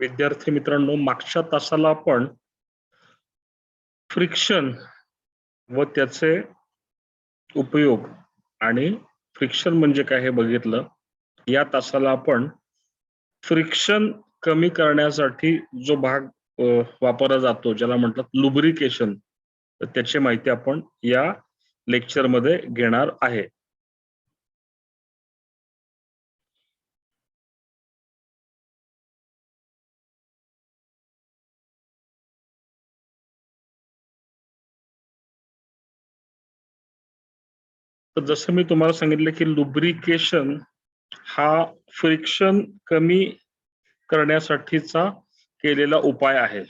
विद्यार्थी मित्रांनो, मागच्या तासाला आपण फ्रिक्शन व त्याचे उपयोग आणि फ्रिक्शन म्हणजे काय हे बघितलं. या तासाला आपण फ्रिक्शन कमी करण्यासाठी जो भाग वापरला जातो, ज्याला म्हणतात लुब्रिकेशन, तर त्याची माहिती आपण या लेक्चरमध्ये घेणार आहे. तर जसं मी तुम्हाला सांगितलं की लुब्रिकेशन हा फ्रिक्शन कमी करण्यासाठीचा केलेला उपाय आहे.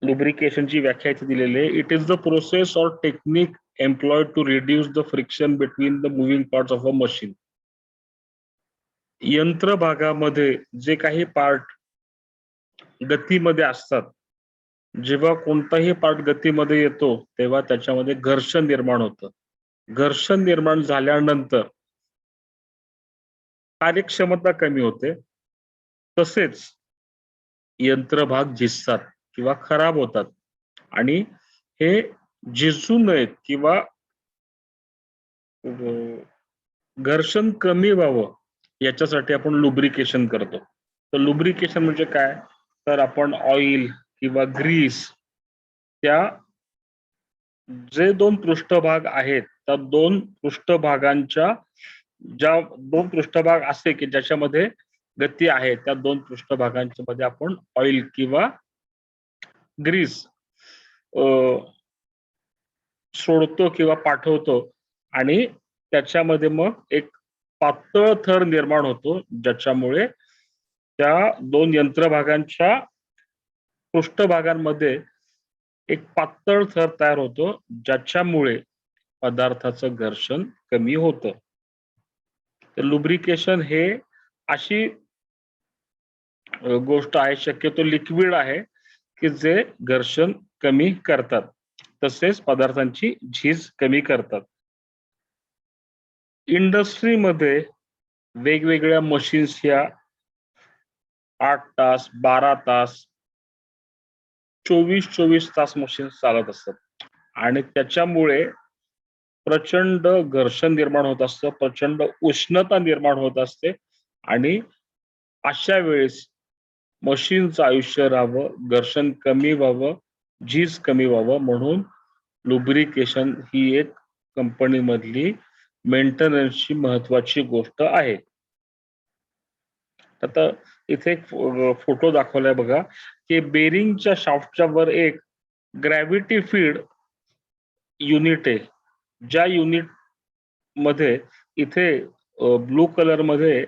लुब्रिकेशनची व्याख्या इथे दिलेली आहे. It is the process or technique employed to reduce the friction between the moving parts of a machine. यंत्र भागामध्ये जे काही पार्ट गतीमध्ये असतात, जेव्हा कोणताही पार्ट गतीमध्ये येतो तेव्हा त्याच्यामध्ये घर्षण निर्माण होतं. घर्षण निर्माण झाल्यानंतर कार्यक्षमता कमी होते, तसेच यंत्र भाग झिजतात किंवा खराब होतात आणि हे झिजू नयेत किंवा घर्षण कमी व्हावं याच्यासाठी आपण लुब्रिकेशन करतो. तर लुब्रिकेशन म्हणजे काय, तर आपण ऑइल किंवा ग्रीस, त्या जे दोन पृष्ठभाग आहेत त्या दोन पृष्ठभागांच्या ज्या दोन पृष्ठभाग असे की ज्याच्यामध्ये गती आहे, त्या दोन पृष्ठभागांच्या मध्ये आपण ऑइल किंवा ग्रीस सोडतो किंवा पाठवतो आणि त्याच्यामध्ये मग एक पातळ थर निर्माण होतो, ज्याच्यामुळे त्या दोन यंत्रभागांच्या पृष्ठभागांमध्ये एक पातळ थर तयार होतो, ज्याच्यामुळे पदार्थाचं घर्षण कमी होतं. तर लुब्रिकेशन हे अशी गोष्ट आहे, शक्यतो लिक्विड आहे की जे घर्षण कमी करतात, तसेच पदार्थांची झीज कमी करतात. इंडस्ट्रीमध्ये वेगवेगळ्या मशीन्स ह्या 8 तास, 12 तास, 24 तास मशीन्स चालत असतात आणि त्याच्यामुळे प्रचंड घर्षण निर्माण होत असतं, प्रचंड उष्णता निर्माण होत असते आणि अशा वेळेस मशीनचं आयुष्य राहावं, घर्षण कमी व्हावं, झीज कमी व्हावं, म्हणून लुब्रिकेशन ही एक कंपनीमधली मेंटेनन्सची महत्वाची गोष्ट आहे. आता इथे एक फोटो दाखवलाय बघा की बेरिंगच्या शाफ्टच्या वर एक ग्रॅव्हिटी फीड युनिट आहे. ज्या युनिट मध्ये इथे ब्लू कलर मध्ये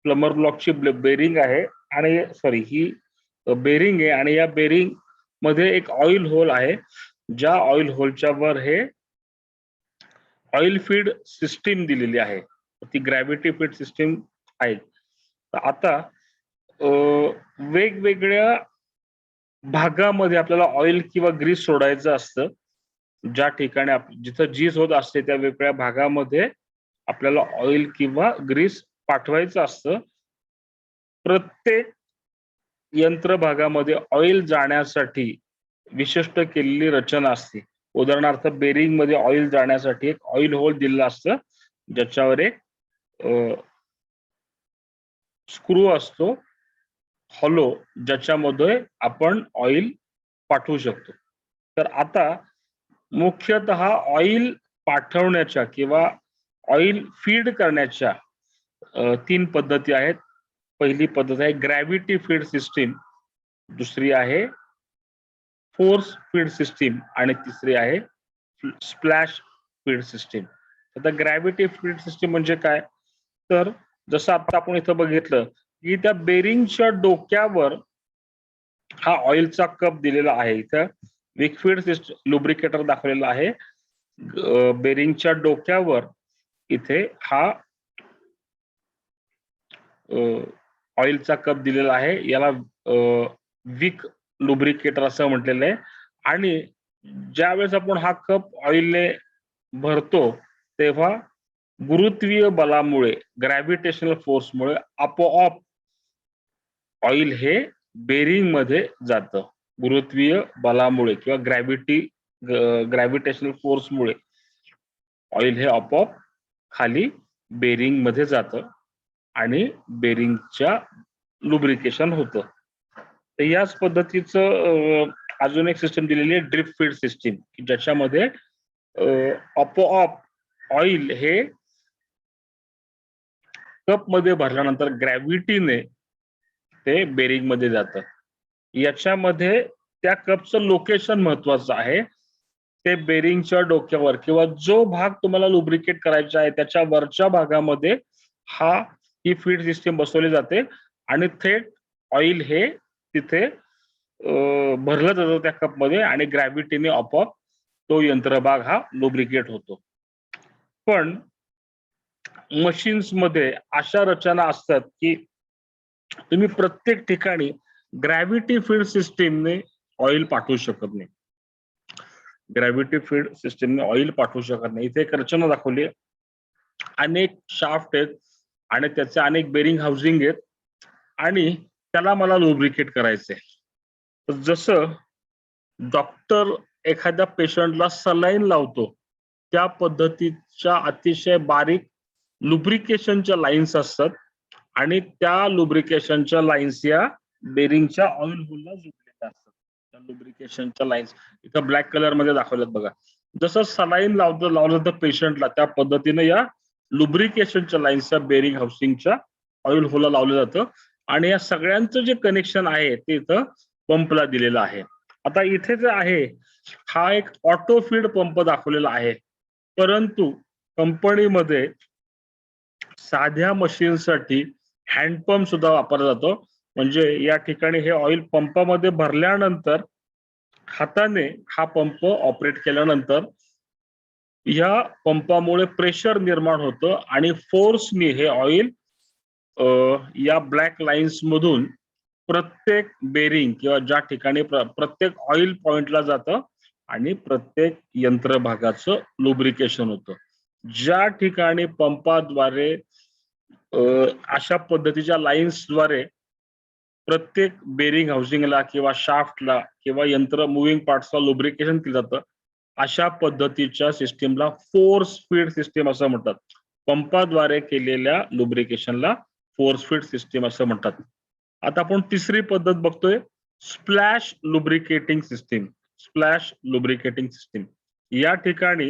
प्लमर ब्लॉकची बेरिंग आहे आणि सॉरी ही बेरिंग आहे आणि या बेरिंग मध्ये एक ऑइल होल आहे, ज्या ऑइल होलच्या वर हे ऑइल फीड सिस्टीम दिलेली आहे, ती ग्रॅव्हिटी फीड सिस्टीम आहे. तर आता वेगवेगळ्या भागामध्ये आपल्याला ऑइल किंवा ग्रीस सोडायचं असतं. ज्या ठिकाणी जिथं झीज होत असते त्या वेगवेगळ्या भागामध्ये आपल्याला ऑइल किंवा ग्रीस पाठवायचं असतं. प्रत्येक यंत्र भागामध्ये ऑइल जाण्यासाठी विशिष्ट केलेली रचना असते. उदाहरणार्थ बेरिंग मध्ये ऑइल जाण्यासाठी एक ऑइल होल दिलेलं असतं, ज्याच्यावर एक स्क्रू असतो हॉलो, ज्याच्यामध्ये आपण ऑइल पाठवू शकतो. तर आता मुख्यतः ऑइल पाठवण्याच्या किंवा ऑइल फीड करण्याच्या 3 पद्धती आहेत. पहिली पद्धत आहे ग्रॅव्हिटी फीड सिस्टीम, दुसरी आहे फोर्स फीड सिस्टीम आणि तिसरी आहे स्प्लॅश फीड सिस्टीम. आता ग्रॅव्हिटी फीड सिस्टीम म्हणजे काय, तर जसं आता आपण इथं बघितलं की त्या बेरिंगच्या डोक्यावर हा ऑइलचा कप दिलेला आहे. इथं लिक्विड लुब्रिकेटर दाखवलेला आहे. बेरिंगच्या डोक्यावर इथे हा ऑइलचा कप दिलेला आहे. याला विक लुब्रिकेटर असं म्हटलेलं आहे. आणि ज्यावेळेस आपण हा कप ऑइलने भरतो तेव्हा गुरुत्वीय बलामुळे, ग्रॅव्हिटेशनल फोर्समुळे आपोआप ऑइल हे बेरिंग मध्ये जातं. गुरुत्वीय बलामुळे किंवा ग्रॅव्हिटेशनल फोर्समुळे ऑइल हे आपोआप खाली बेरिंग मध्ये जातं आणि बेरिंगच्या लुब्रिकेशन होतं. तर याच पद्धतीचं अजून एक सिस्टम दिलेली आहे ड्रिप फीड सिस्टीम, की ज्याच्यामध्ये आपोआप ऑइल हे कप मध्ये भरल्यानंतर ग्रॅव्हिटीने ते बेरिंग मध्ये जातं. याच्यामध्ये त्या कपचं लोकेशन महत्वाचं आहे. ते बेरिंगच्या डोक्यावर किंवा जो भाग तुम्हाला लुब्रिकेट करायचा आहे त्याच्या वरच्या भागामध्ये ही फीड सिस्टीम बसवली जाते आणि थेट ऑइल हे तिथे भरलं जातं त्या कपमध्ये आणि ग्रॅव्हिटीने आपोआप तो यंत्रभाग हा लुब्रिकेट होतो. पण मशीन्स मध्ये अशा रचना असतात की तुम्ही प्रत्येक ठिकाणी ग्रॅव्हिटी फीड सिस्टीमने ऑइल पाठवू शकत नाही. ग्रॅव्हिटी फीड सिस्टीमने ऑइल पाठवू शकत नाही. इथे एक रचना दाखवली आहे. अनेक शाफ्ट आहेत आणि त्याचे अनेक बेरिंग हाऊसिंग आहेत आणि त्याला मला लुब्रिकेट करायचंय. तर जसं डॉक्टर एखाद्या पेशंटला सलाईन लावतो त्या पद्धतीच्या अतिशय बारीक लुब्रिकेशनच्या लाईन्स असतात आणि त्या लुब्रिकेशनच्या लाईन्स या बेरिंगच्या ऑइल होलला जोडलेल्या असतात. त्या लुब्रिकेशनच्या लाईन्स इथं ब्लॅक कलर मध्ये दाखवल्यात बघा. जसं सलाईन लावलं जातं पेशंटला त्या पद्धतीने या लुब्रिकेशनच्या लाईन्सच्या बेरिंग हाऊसिंगच्या ऑइल होलला लावलं जातं आणि या सगळ्यांचं जे कनेक्शन आहे ते इथं पंपला दिलेलं आहे. आता इथे जे आहे हा एक ऑटो फीड पंप दाखवलेला आहे, परंतु कंपनीमध्ये साध्या मशीनसाठी हँडपंप सुद्धा वापरला जातो. म्हणजे या ठिकाणी हे ऑइल पंपामध्ये भरल्यानंतर हाताने हा पंप ऑपरेट केल्यानंतर या पंपामुळे प्रेशर निर्माण होतं आणि फोर्सनी हे ऑइल या ब्लॅक लाईन्स मधून प्रत्येक बेरिंग किंवा ज्या ठिकाणी प्रत्येक ऑइल पॉइंटला जातं आणि प्रत्येक यंत्रभागाचं लुब्रिकेशन होतं. ज्या ठिकाणी पंपाद्वारे अशा पद्धतीच्या लाईन्सद्वारे प्रत्येक बेरिंग हाऊसिंगला किंवा शाफ्टला किंवा यंत्र मुव्हिंग पार्ट्सला लुब्रिकेशन केलं जातं, अशा पद्धतीच्या सिस्टीमला फोर्स फीड सिस्टीम असं म्हणतात. पंपाद्वारे केलेल्या लुब्रिकेशनला फोर्स फीड सिस्टीम असं म्हणतात. आता आपण तिसरी पद्धत बघतोय splash lubricating system. Splash lubricating system या ठिकाणी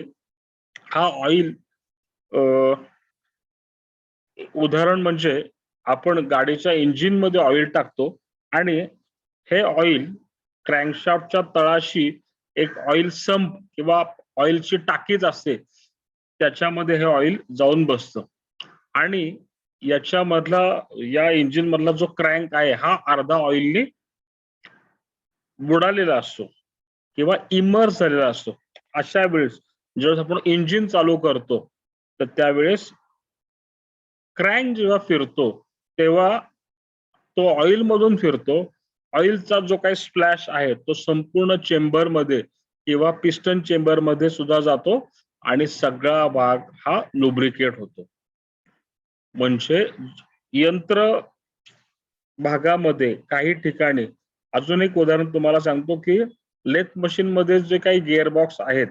हा ऑइल उदाहरण म्हणजे आपण गाडीच्या इंजिन मध्ये ऑइल टाकतो आणि हे ऑइल क्रँकशाफ्टच्या तळाशी एक ऑइल संप किंवा ऑइलची टाकीच असते, त्याच्यामध्ये हे ऑइल जाऊन बसतं आणि याच्यामधला या इंजिन मधला जो क्रँक आहे हा अर्धा ऑइलने बुडालेला असतो किंवा इमर्स झालेला असतो. अशा वेळेस ज्यावेळेस आपण इंजिन चालू करतो तर त्यावेळेस क्रँक जेव्हा फिरतो तेव्हा तो ऑइल मधून फिरतो. ऑइलचा जो काही स्प्लॅश आहे तो संपूर्ण चेंबर मध्ये किंवा पिस्टन चेंबर मध्ये सुद्धा जातो आणि सगळा भाग हा लुब्रिकेट होतो. म्हणजे यंत्र भागामध्ये काही ठिकाणी अजून एक उदाहरण तुम्हाला सांगतो की लेथ मशीन मध्ये जे काही गिअरबॉक्स आहेत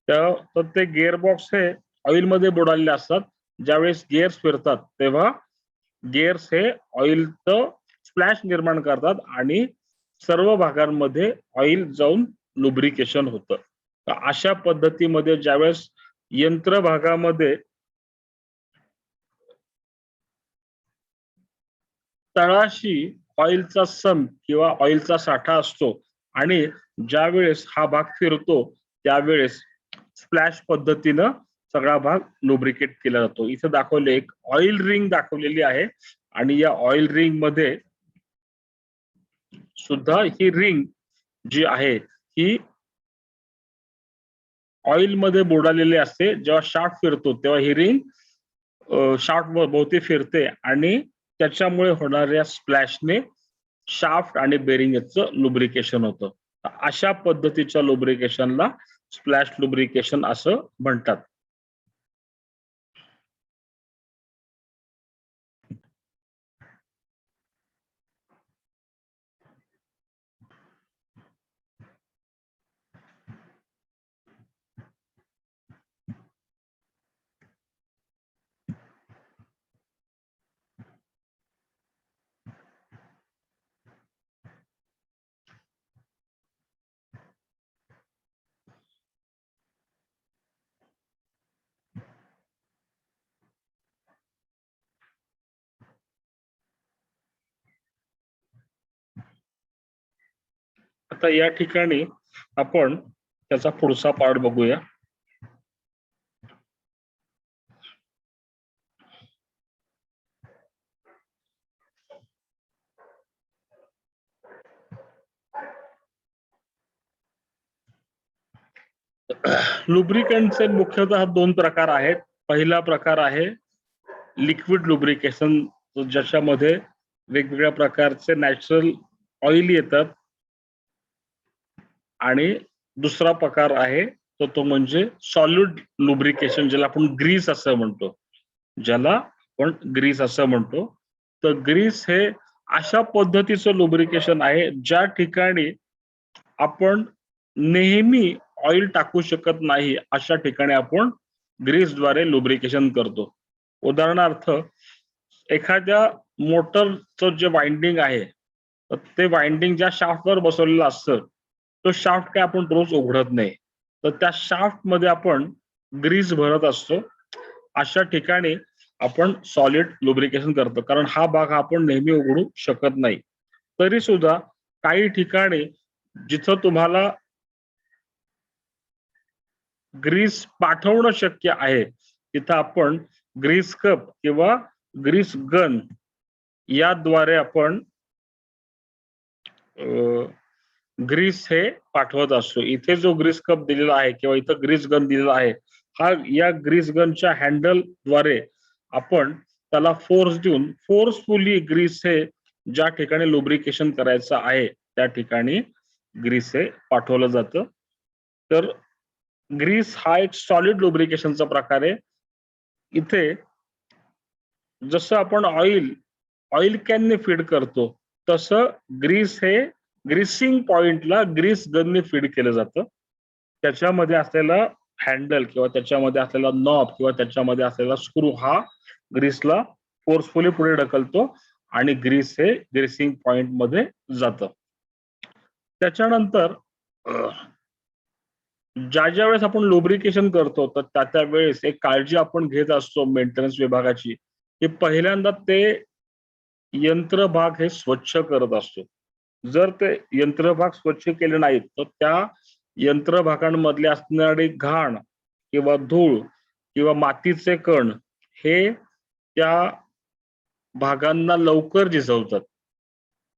तर ते गिअरबॉक्स हे ऑइल मध्ये बुडालेले असतात. ज्यावेळेस गिअर्स फिरतात तेव्हा गिअर्स हे ऑइलचं स्प्लॅश निर्माण करतात आणि सर्व भागांमध्ये ऑइल जाऊन लुब्रिकेशन होतं. तर अशा पद्धतीमध्ये ज्यावेळेस यंत्र भागामध्ये तळाशी ऑइलचा सम किंवा ऑइलचा साठा असतो आणि ज्यावेळेस हा भाग फिरतो त्यावेळेस स्प्लॅश पद्धतीनं सगळा भाग लुब्रिकेट केला जातो. इथं दाखवले एक ऑइल रिंग दाखवलेली आहे आणि या ऑइल रिंग मध्ये सुद्धा ही रिंग जी आहे ही ऑइल मध्ये बुडालेली असते. जेव्हा शाफ्ट फिरतो तेव्हा ही रिंग शाफ्ट भोवती फिरते आणि त्याच्यामुळे होणाऱ्या स्प्लॅशने शाफ्ट आणि बेरिंग याचं लुब्रिकेशन होतं. अशा पद्धतीच्या लुब्रिकेशनला स्प्लॅश लुब्रिकेशन असं म्हणतात. आता या ठिकाणी आपण त्याचा पुढचा पार्ट बघूया. लुब्रिकंटचे मुख्यतः दोन प्रकार आहेत. पहिला प्रकार आहे लिक्विड लुब्रिकेशन, ज्याच्यामध्ये वेगवेगळ्या प्रकारचे नॅचरल ऑइल येतात, आणि दुसरा प्रकार आहे तो म्हणजे सॉलिड लुब्रिकेशन, ज्याला आपण ग्रीस असं म्हणतो. तर ग्रीस हे अशा पद्धतीचं लुब्रिकेशन आहे ज्या ठिकाणी आपण नेहमी ऑइल टाकू शकत नाही, अशा ठिकाणी आपण ग्रीसद्वारे लुब्रिकेशन करतो. उदाहरणार्थ, एखाद्या मोटरचं जे वाइंडिंग आहे, ते वाइंडिंग ज्या शाफ्टवर बसवलेलं असतं, तो शाफ्ट काय आपण रोज उघडत नाही, तर त्या शाफ्ट मध्ये आपण ग्रीस भरत असतो. अशा ठिकाणी आपण सॉलिड लुब्रिकेशन करतो, कारण हा भाग आपण नेहमी उघडू शकत नाही. तरी सुद्धा काही ठिकाणी जिथं तुम्हाला ग्रीस पाठवणं शक्य आहे, तिथं आपण ग्रीस कप किंवा ग्रीस गन याद्वारे आपण ग्रीस हे पाठवत असतो. इथे जो ग्रीस कप दिलेला आहे किंवा इथं ग्रीस गन दिलेला आहे, हा या ग्रीस गनच्या हँडल द्वारे आपण त्याला फोर्स देऊन फोर्सफुली ग्रीस हे ज्या ठिकाणी लुब्रिकेशन करायचं आहे त्या ठिकाणी ग्रीस हे पाठवलं जातं. तर ग्रीस हा एक सॉलिड लुब्रिकेशनचा प्रकार आहे. इथे जसं आपण ऑइल कॅनने फीड करतो, तसं ग्रीस हे ग्रीसिंग पॉइंटला ग्रीस गनने फीड केलं जातं. त्याच्यामध्ये असलेला हँडल किंवा त्याच्यामध्ये असलेला नॉब किंवा त्याच्यामध्ये असलेला स्क्रू हा ग्रीसला फोर्सफुली पुढे ढकलतो आणि ग्रीस हे ग्रीसिंग पॉइंट मध्ये जातं. त्याच्यानंतर ज्या वेळेस आपण लुब्रिकेशन करतो, तर त्या वेळेस एक काळजी आपण घेत असतो मेंटेनन्स विभागाची, की पहिल्यांदा ते यंत्रभाग हे स्वच्छ करत असतो. जर ते यंत्रभाग स्वच्छ केले नाहीत, तर त्या यंत्रभागांमधले असणारी घाण किंवा धूळ किंवा मातीचे कण हे त्या भागांना लवकर झिजवतात.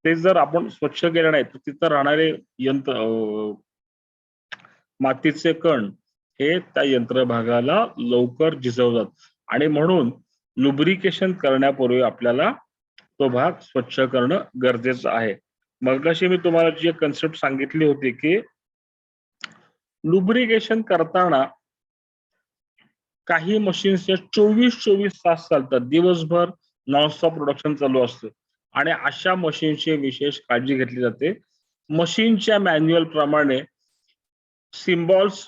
ते जर आपण स्वच्छ केले नाही, तर तिथं राहणारे मातीचे कण हे त्या यंत्रभागाला लवकर झिजवतात, आणि म्हणून लुब्रिकेशन करण्यापूर्वी आपल्याला तो भाग स्वच्छ करणं गरजेचं आहे. मगाशी मी तुम्हाला जी कन्सेप्ट सांगितली होती की लुब्रिकेशन करताना काही मशीन्स 24 तास चालतात, दिवसभर नॉनस्टॉप प्रोडक्शन चालू असतं, आणि अशा मशीनची विशेष काळजी घेतली जाते. मशीनच्या मॅन्युअल प्रमाणे सिम्बॉल्स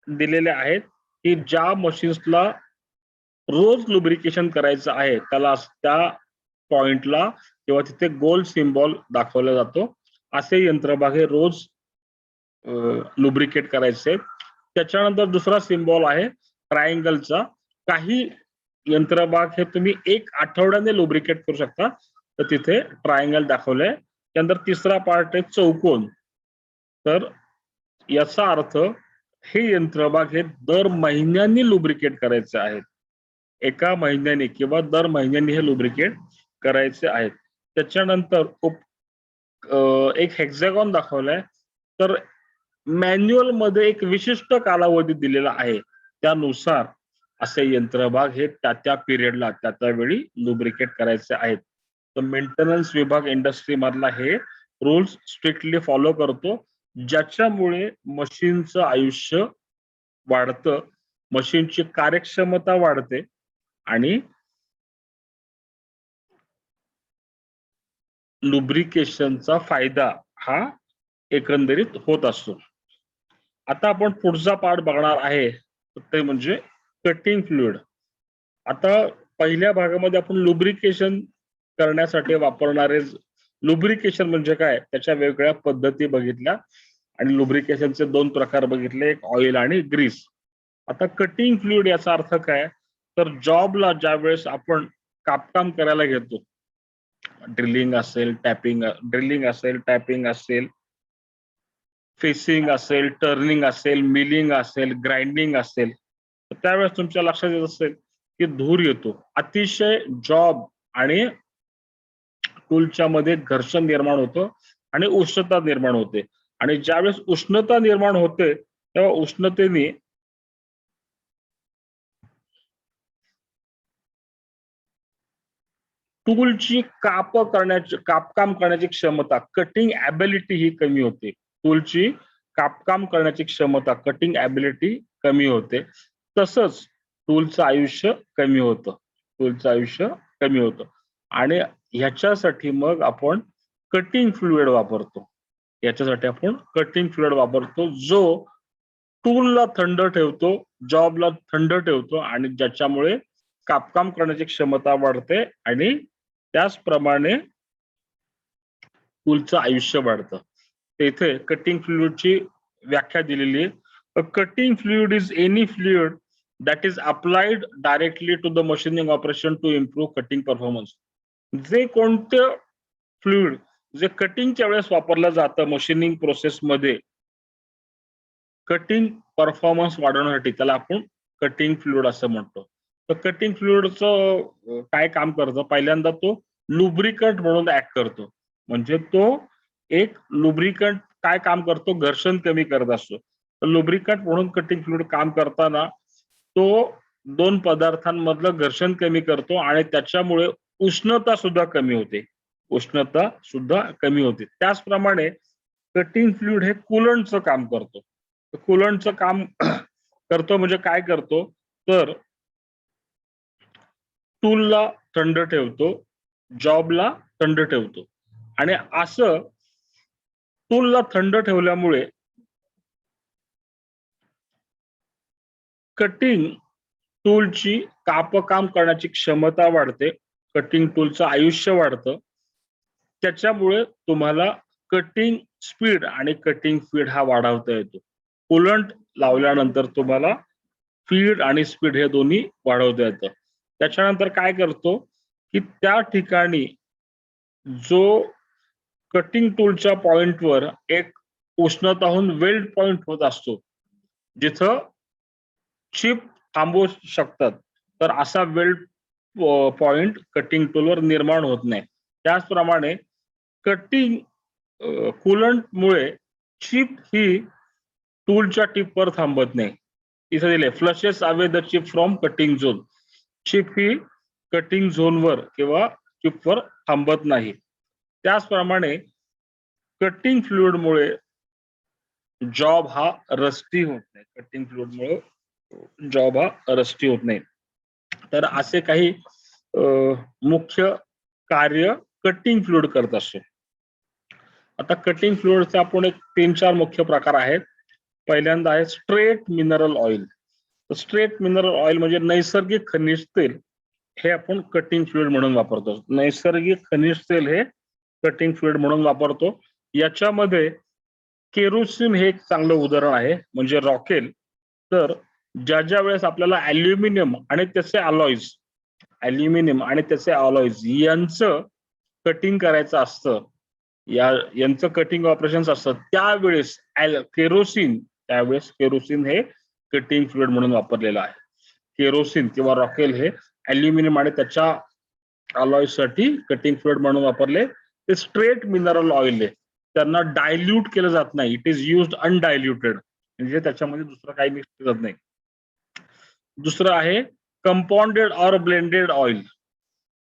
दिलेले आहेत की ज्या मशीन्सला रोज लुब्रिकेशन करायचं आहे, त्याला त्या पॉइंटला किंवा तिथे गोल सिम्बॉल दाखवला जातो. असे यंत्रभाग हे रोज लुब्रिकेट करायचे. त्याच्यानंतर दुसरा सिम्बॉल आहे ट्रायंगलचा. काही यंत्रभाग हे तुम्ही 1 आठवड्याने लुब्रिकेट करू शकता, तर तिथे ट्रायंगल दाखवलंय. त्यानंतर तिसरा पार्ट आहे चौकोन. तर याचा अर्थ हे यंत्रभाग हे दर महिन्यांनी लुब्रिकेट करायचे आहेत. एका महिन्याने किंवा दर महिन्याने हे लुब्रिकेट करायचे आहेत. त्याच्यानंतर एक हेक्सागॉन दाखवलाय. तर मॅन्युअल मध्ये एक विशिष्ट कालावधी दिलेला आहे, त्यानुसार असे यंत्रभाग हे त्या पिरियडला त्या वेळी लुब्रिकेट करायचे आहेत. तर मेंटेनन्स विभाग इंडस्ट्री मधला हे रूल्स स्ट्रिक्टली फॉलो करतो, ज्याच्यामुळे मशीनचं आयुष्य वाढतं, मशीनची कार्यक्षमता वाढते आणि लुब्रिकेशनचा फायदा हा एकंदरीत होत असतो. आता आपण पुढचा पार्ट बघणार आहे, ते म्हणजे कटिंग फ्लुइड. आता पहिल्या भागामध्ये आपण लुब्रिकेशन करण्यासाठी वापरणारे, लुब्रिकेशन म्हणजे काय त्याच्या वेगवेगळ्या पद्धती बघितल्या, आणि लुब्रिकेशनचे 2 प्रकार बघितले, एक ऑइल आणि ग्रीस. आता कटिंग फ्लुइड याचा अर्थ काय, तर जॉबला ज्या वेळेस आपण कापकाम करायला घेतो, ड्रिलिंग असेल, टॅपिंग असेल, फेसिंग असेल, टर्निंग असेल, मिलिंग असेल, ग्राइंडिंग असेल, तर त्यावेळेस तुमच्या लक्षात येत असेल की धूर येतो. अतिशय जॉब आणि टूलच्या मध्ये घर्षण निर्माण होतं आणि उष्णता निर्माण होते. आणि ज्यावेळेस उष्णता निर्माण होते तेव्हा उष्णतेने टूलची कापकाम करण्याची क्षमता, कटिंग ॲबिलिटी ही कमी होते. टूलची कापकाम करण्याची क्षमता, कटिंग ॲबिलिटी कमी होते. तसंच टूलचं आयुष्य कमी होतं. आणि ह्याच्यासाठी मग आपण कटिंग फ्लुइड वापरतो. जो टूलला थंड ठेवतो, जॉबला थंड ठेवतो आणि ज्याच्यामुळे कापकाम करण्याची क्षमता वाढते आणि त्याचप्रमाणे टूलचं आयुष्य वाढतं. तेथे कटिंग फ्लुइडची व्याख्या दिलेली आहे. A cutting fluid is any fluid that is applied directly to the machining operation to improve cutting performance. जे कोणतं फ्लुइड जे कटिंगच्या वेळेस वापरलं जातं मशीनिंग प्रोसेसमध्ये कटिंग परफॉर्मन्स वाढवण्यासाठी, त्याला आपण कटिंग फ्लुइड असं म्हणतो. तर कटिंग फ्लुइडचं काय काम करतं, पहिल्यांदा तो लुब्रिकंट म्हणून ऍक्ट करतो. म्हणजे तो एक लुब्रिकंट काय काम करतो, घर्षण कमी करत असतो. तर लुब्रिकंट म्हणून कटिंग फ्लुइड काम करताना तो दोन पदार्थांमधलं घर्षण कमी करतो आणि त्याच्यामुळे उष्णता सुद्धा कमी होते. त्याचप्रमाणे कटिंग फ्लुइड हे कूलंटचं काम करतो. कूलंटचं काम करतो म्हणजे काय करतो, तर टूलला थंड ठेवतो, जॉबला थंड ठेवतो. आणि असं टूलला थंड ठेवल्यामुळे कटिंग टूलची कापकाम करण्याची क्षमता वाढते, कटिंग टूलचं आयुष्य वाढतं. त्याच्यामुळे तुम्हाला कटिंग स्पीड आणि कटिंग फीड हा वाढवता येतो. कूलंट लावल्यानंतर तुम्हाला फीड आणि स्पीड हे दोन्ही वाढवता येतं. त्याच्यानंतर काय करतो की त्या ठिकाणी जो कटिंग टूलच्या पॉइंटवर एक उष्णताहून वेल्ड पॉइंट होत असतो, जिथं चिप थांबवू शकतात, तर असा वेल्ड पॉइंट कटिंग टूलवर निर्माण होत नाही. त्याचप्रमाणे कटिंग कूलंटमुळे चिप ही टूलच्या टिपवर थांबत नाही. इथं दिले flushes away the chip from cutting झोन. चिप ही कटिंग झोनवर किंवा चिपवर थांबत नाही. त्याचप्रमाणे कटिंग फ्लुइडमुळे जॉब हा रस्टी होत नाही. तर असे काही मुख्य कार्य कटिंग फ्लुइड करत असतो. आता कटिंग फ्लुइडचा आपण एक 3-4 मुख्य प्रकार आहेत. पहिल्यांदा आहे straight mineral oil. Straight mineral oil म्हणजे नैसर्गिक खनिज तेल, हे आपण कटिंग फ्लुइड म्हणून वापरतो. नैसर्गिक खनिज तेल हे कटिंग फ्लुइड म्हणून वापरतो. याच्यामध्ये केरोसिन हे एक चांगलं उदाहरण आहे, म्हणजे रॉकेल. तर ज्या वेळेस आपल्याला अल्युमिनियम आणि त्याचे अलॉईज यांचं कटिंग करायचं असतं, यांचं कटिंग ऑपरेशन असतं, त्यावेळेस केरोसिन हे कटिंग फ्लुइड म्हणून वापरलेलं आहे. केरोसिन किंवा रॉकेल हे अल्युमिनियम आणि त्याच्या अलॉय साठी कटिंग फ्लुइड म्हणून वापरले. ते स्ट्रेट मिनरल ऑइल आहे, त्यांना डायल्यूट केलं जात नाही. इट इज युज्ड अनडायल्युटेड, म्हणजे त्याच्यामध्ये दुसरं काही मिक्स करत नाही. दुसरं आहे compounded or blended oil.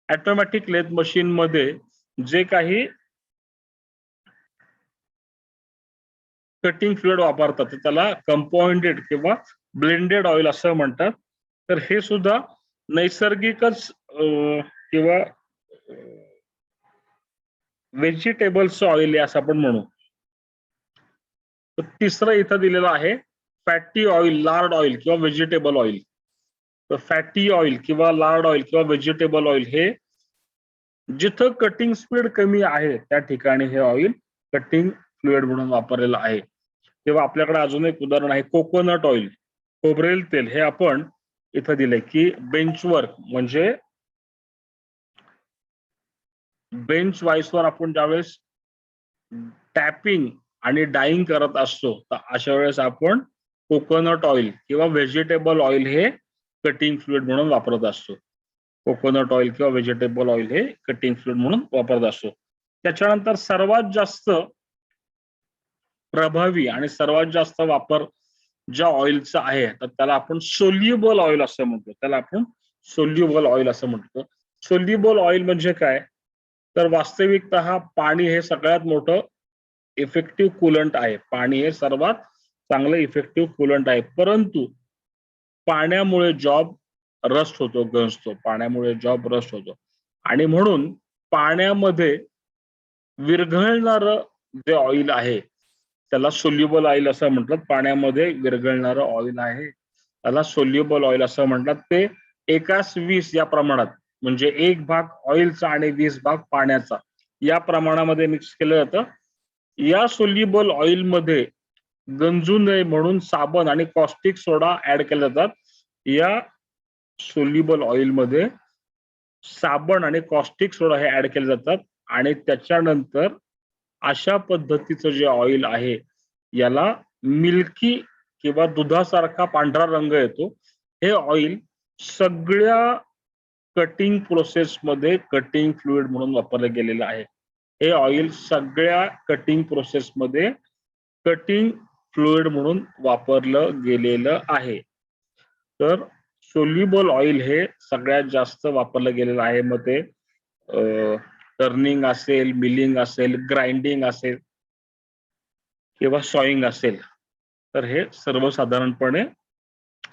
Automatic lathe machine मध्ये जे काही कटिंग फ्लुइड वापरतात त्याला कंपाऊंडेड किंवा ब्लेंडेड ऑइल असं म्हणतात. तर हे सुद्धा नैसर्गिकच किंवा व्हेजिटेबल्सचं ऑइल आहे असं आपण म्हणू. तर तिसरं इथं दिलेलं आहे फॅटी ऑइल, लार्ड ऑइल किंवा व्हेजिटेबल ऑइल. तर फॅटी ऑइल किंवा लार्ड ऑइल किंवा व्हेजिटेबल ऑइल हे जिथं कटिंग स्पीड कमी आहे त्या ठिकाणी हे ऑइल कटिंग फ्लुइड म्हणून वापरलेलं आहे. किंवा आपल्याकडे अजून एक उदाहरण आहे कोकोनट ऑइल, खोबरेल तेल. हे आपण इथं दिलंय की बेंचवर्क म्हणजे बेंच वाईसवर आपण ज्यावेळेस टॅपिंग आणि डाईंग करत असतो तर अशा वेळेस आपण कोकोनट ऑइल किंवा व्हेजिटेबल ऑइल हे कटिंग फ्लुइड म्हणून वापरत असतो. कोकोनट ऑइल किंवा व्हेजिटेबल ऑइल हे कटिंग फ्लुइड म्हणून वापरत असतो. त्याच्यानंतर सर्वात जास्त प्रभावी आणि सर्वात जास्त वापर ज्या ऑइलचा आहे तर त्याला आपण सोल्युबल ऑइल असं म्हणतो. त्याला आपण सोल्युबल ऑइल असं म्हणतो. सोल्युबल ऑइल म्हणजे काय? तर वास्तविकतः पाणी हे सगळ्यात मोठं इफेक्टिव्ह कूलंट आहे. पाणी हे सर्वात चांगलं इफेक्टिव्ह कूलंट आहे. परंतु पाण्यामुळे जॉब रस्ट होतो, गंजतो. पाण्यामुळे जॉब रस्ट होतो आणि म्हणून पाण्यामध्ये विरघळणारं जे ऑइल आहे त्याला सोल्युबल ऑइल असं म्हणतात. पाण्यामध्ये विरघळणारं ऑइल आहे त्याला सोल्युबल ऑइल असं म्हणतात. ते 1:20 या प्रमाणात म्हणजे 1 भाग ऑइलचा आणि 20 भाग पाण्याचा या प्रमाणामध्ये मिक्स केलं जातं. या सोल्युबल ऑइल मध्ये गंजू नये म्हणून साबण आणि कॉस्टिक सोडा ऍड केले जातात. या सोल्युबल ऑइल मध्ये साबण आणि कॉस्टिक सोडा हे ऍड केले जातात आणि त्याच्यानंतर अशा पद्धतीचं जे ऑइल आहे याला मिल्की किंवा दुधासारखा पांढरा रंग येतो. हे ऑइल सगळ्या कटिंग प्रोसेस मध्ये कटिंग फ्लुइड म्हणून वापरलं गेलेलं आहे. हे ऑइल सगळ्या कटिंग प्रोसेस मध्ये कटिंग फ्लुइड म्हणून वापरलं गेलेलं आहे. तर सोल्युबल ऑइल हे सगळ्यात जास्त वापरलं गेलेलं आहे. मग ते टर्निंग असेल, मिलिंग असेल, ग्राइंडिंग असेल किंवा सॉइंग असेल तर हे सर्वसाधारणपणे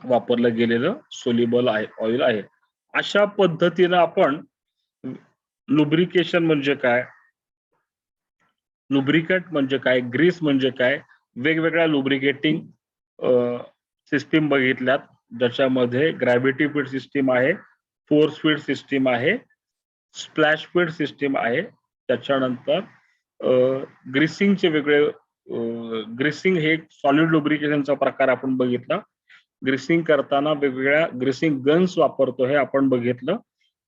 वापरलं गेलेलं सोल्युबल ऑइल आहे. अशा पद्धतीनं आपण लुब्रिकेशन म्हणजे काय, लुब्रिकेंट म्हणजे काय, ग्रीस म्हणजे काय, वेगवेगळ्या लुब्रिकेटिंग सिस्टीम बघितल्यात. ज्याच्यामध्ये ग्रॅव्हिटी फीड सिस्टीम आहे, फोर्स फीड सिस्टीम आहे, स्प्लॅश फीड सिस्टीम आहे. त्याच्यानंतर ग्रीसिंगचे वेगळे ग्रीसिंग हे सॉलिड लुब्रिकेशनचा प्रकार आपण बघितला. ग्रीसिंग करताना वेगवेगळ्या ग्रीसिंग गन्स वापरतो हे आपण बघितलं.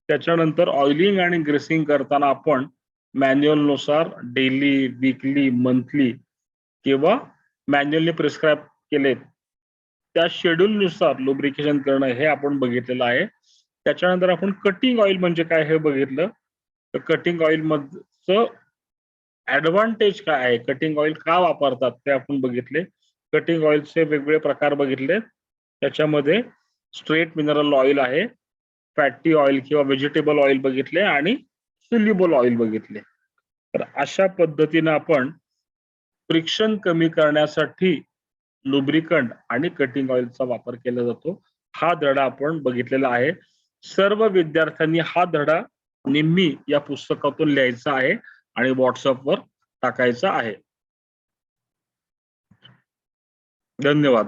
त्याच्यानंतर ऑइलिंग आणि ग्रीसिंग करताना आपण मॅन्युअल नुसार डेली, वीकली, मंथली किंवा मॅन्युअली प्रिस्क्राईब केले त्या शेड्यूल नुसार लुब्रिकेशन करणं हे आपण बघितलेलं आहे. त्याच्यानंतर आपण कटिंग ऑइल म्हणजे काय हे बघितलं. तर कटिंग ऑइल मधचं ऍडव्हान्टेज काय आहे, कटिंग ऑइल का वापरतात ते आपण बघितले. कटिंग ऑइलचे वेगवेगळे प्रकार बघितले. त्याच्यामध्ये स्ट्रेट मिनरल ऑइल आहे, फॅटी ऑइल किंवा व्हेजिटेबल ऑइल बघितले आणि सोल्युबल ऑइल बघितले. तर अशा पद्धतीने आपण फ्रिक्शन कमी करण्यासाठी लुब्रिकंट आणि कटिंग ऑइलचा वापर केला जातो. हा धडा आपण बघितलेला आहे. सर्व विद्यार्थ्यांनी हा धडा निम्मी या पुस्तकातून लिहायचा आहे आणि व्हॉट्सअपवर टाकायचा आहे. धन्यवाद.